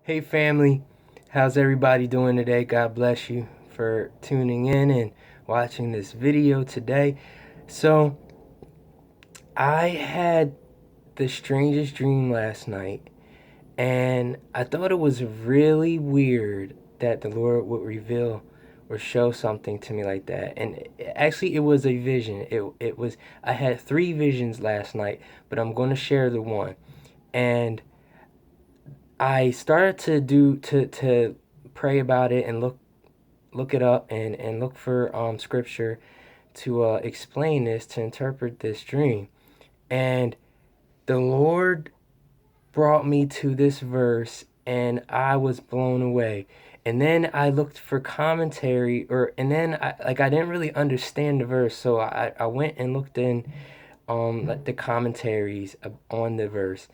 Hey family, how's everybody doing today? God bless you for tuning in and watching this video today. So, I had the strangest dream last night, and I thought it was really weird that the Lord would reveal or show something to me like that. And actually, it was a vision. It was I had three visions last night, but I'm going to share the one. And I started to pray about it and look it up and look for scripture to explain this, to interpret this dream. And the Lord brought me to this verse, and I was blown away. And then I looked for commentary, and then I didn't really understand the verse, so I went and looked in like the commentaries on the verse.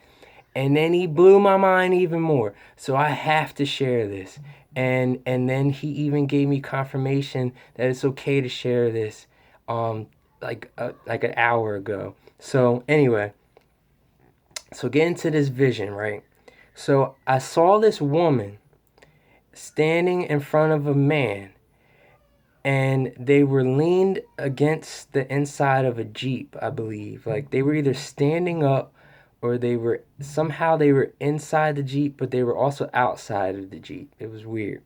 And then he blew my mind even more. So I have to share this. And then he even gave me confirmation that it's okay to share this um like an hour ago. So anyway, so get into this vision, right? So I saw this woman standing in front of a man, and they were leaned against the inside of a Jeep, I believe. Like they were either standing up or they were inside the Jeep, but they were also outside of the Jeep. It was weird.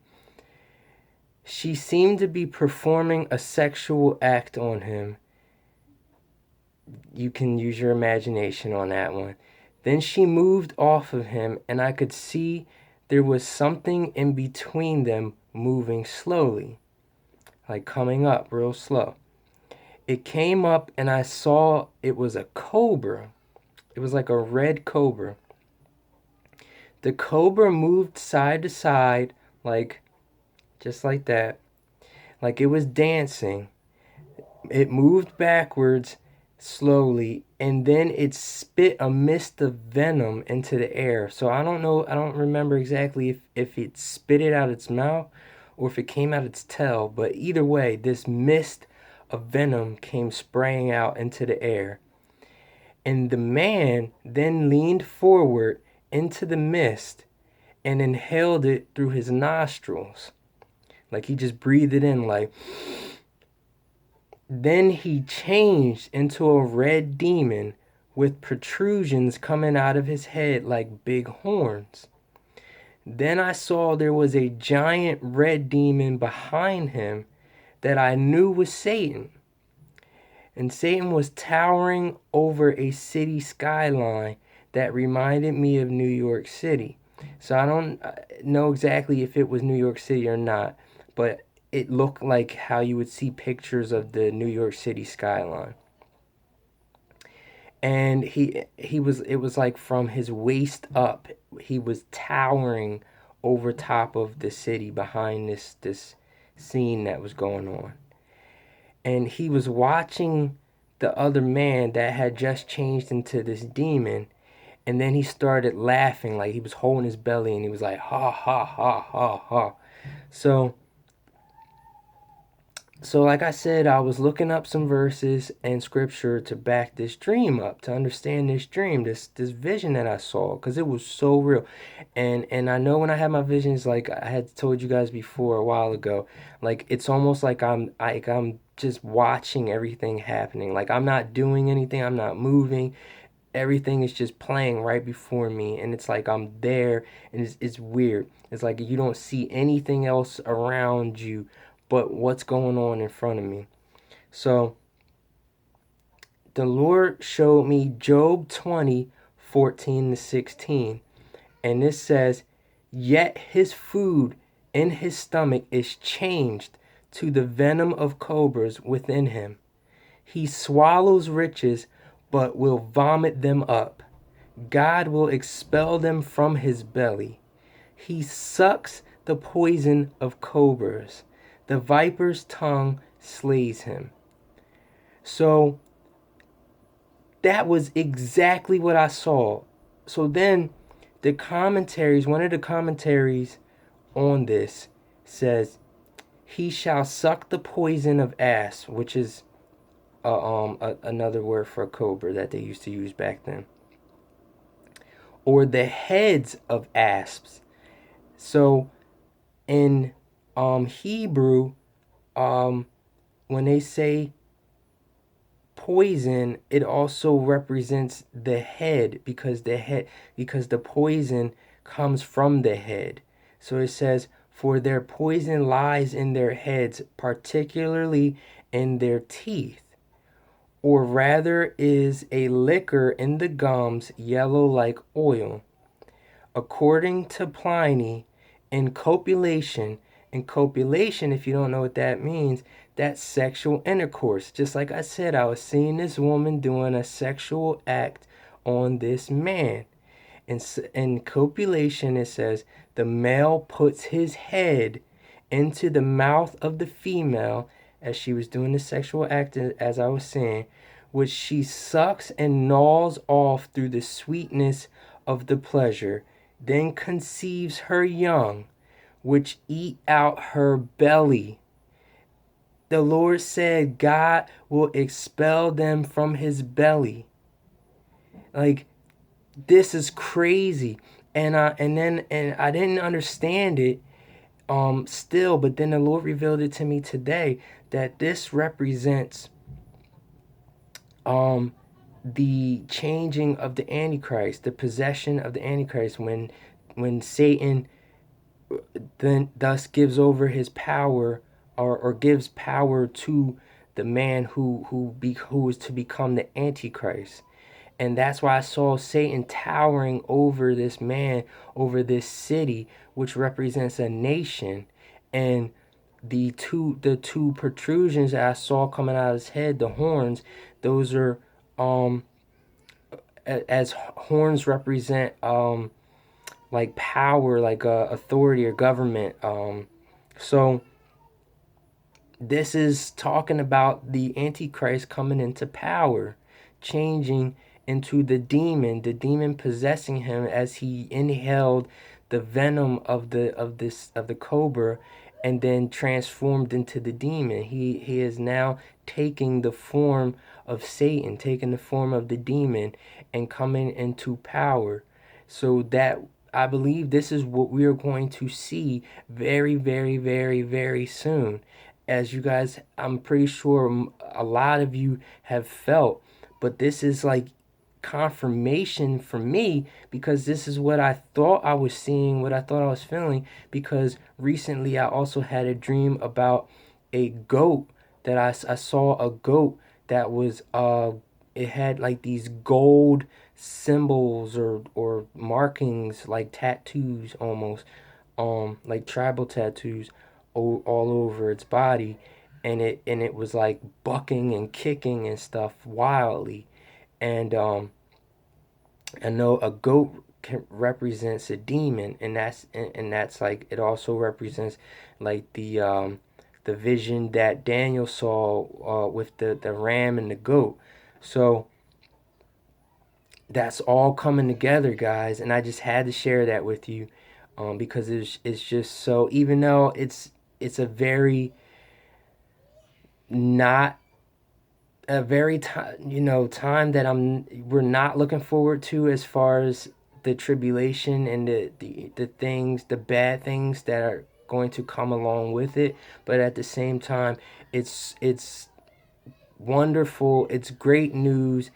She seemed to be performing a sexual act on him. You can use your imagination on that one. Then she moved off of him, and I could see there was something in between them moving slowly, like coming up real slow. It came up, and I saw it was a cobra. It was like a red cobra. The cobra moved side to side, like just like that, like it was dancing. It moved backwards slowly, and then it spit a mist of venom into the air. So I don't know, I don't remember exactly if it spit it out its mouth or if it came out its tail, but either way, this mist of venom came spraying out into the air. And the man then leaned forward into the mist and inhaled it through his nostrils. Like he just breathed it in, like. Then he changed into a red demon with protrusions coming out of his head like big horns. Then I saw there was a giant red demon behind him that I knew was Satan. And Satan was towering over a city skyline that reminded me of New York City. So I don't know exactly if it was New York City or not, but it looked like how you would see pictures of the New York City skyline. And he was it was like from his waist up, he was towering over top of the city behind this scene that was going on. And he was watching the other man that had just changed into this demon, and then he started laughing, like he was holding his belly, and he was like ha ha ha ha ha. So like I said, I was looking up some verses and scripture to back this dream up, to understand this dream, this vision that I saw, because it was so real. And I know when I had my visions, like I had told you guys before a while ago, like it's almost like I'm just watching everything happening. Like I'm not doing anything, I'm not moving. Everything is just playing right before me, and it's like I'm there, and it's weird. It's like you don't see anything else around you but what's going on in front of me. So the Lord showed me Job 20:14-16. And this says, "Yet his food in his stomach is changed to the venom of cobras within him. He swallows riches, but will vomit them up. God will expel them from his belly. He sucks the poison of cobras. The viper's tongue slays him." So that was exactly what I saw. So then one of the commentaries on this says, "He shall suck the poison of asp," which is another word for a cobra that they used to use back then, "or the heads of asps. So in Hebrew, when they say poison, it also represents the head, because the poison comes from the head. So it says, for their poison lies in their heads, particularly in their teeth, or rather is a liquor in the gums, yellow like oil. According to Pliny, in copulation, if you don't know what that means, that's sexual intercourse. Just like I said, I was seeing this woman doing a sexual act on this man. In copulation, it says the male puts his head into the mouth of the female as she was doing the sexual act, as I was saying, which she sucks and gnaws off through the sweetness of the pleasure, then conceives her young, which eat out her belly. The Lord said God will expel them from his belly. Like, this is crazy. And I didn't understand it still, but then the Lord revealed it to me today, that this represents the changing of the Antichrist, the possession of the Antichrist, when Satan then thus gives over his power, or gives power to the man who is to become the Antichrist. And that's why I saw Satan towering over this man, over this city, which represents a nation. And the two protrusions that I saw coming out of his head, the horns, those are as horns represent like power, like authority or government. So this is talking about the Antichrist coming into power, changing into the demon possessing him as he inhaled the venom of the cobra, and then transformed into the demon. He is now taking the form of Satan, taking the form of the demon, and coming into power. So that, I believe, this is what we are going to see very, very, very, very soon. As you guys, I'm pretty sure a lot of you have felt, but this is like confirmation for me, because this is what I thought I was seeing, what I thought I was feeling, because recently I also had a dream about a goat, that I saw a goat that was it had like these gold symbols or markings, like tattoos almost, like tribal tattoos all over its body, and it was like bucking and kicking and stuff wildly. And I know a goat represents a demon, and that's like, it also represents like the vision that Daniel saw with the ram and the goat. So that's all coming together, guys, and I just had to share that with you, because it's just so, even though it's a very not a very time, time that we're not looking forward to, as far as the tribulation and the things, the bad things that are going to come along with it. But at the same time, it's wonderful, it's great news,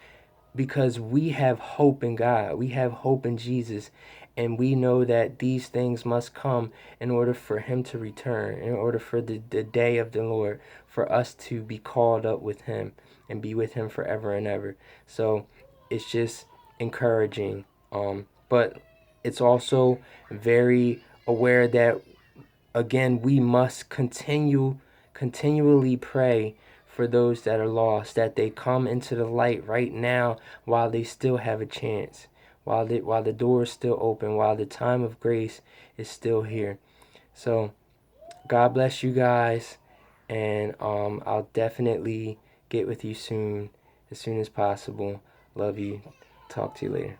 because we have hope in God. We have hope in Jesus. And we know that these things must come in order for him to return, in order for the day of the Lord, for us to be called up with him and be with him forever and ever. So it's just encouraging. But it's also very aware that, again, we must continually pray for those that are lost, that they come into the light right now, while they still have a chance, while the door is still open, while the time of grace is still here. So God bless you guys, and I'll definitely get with you soon, as soon as possible. Love you. Talk to you later.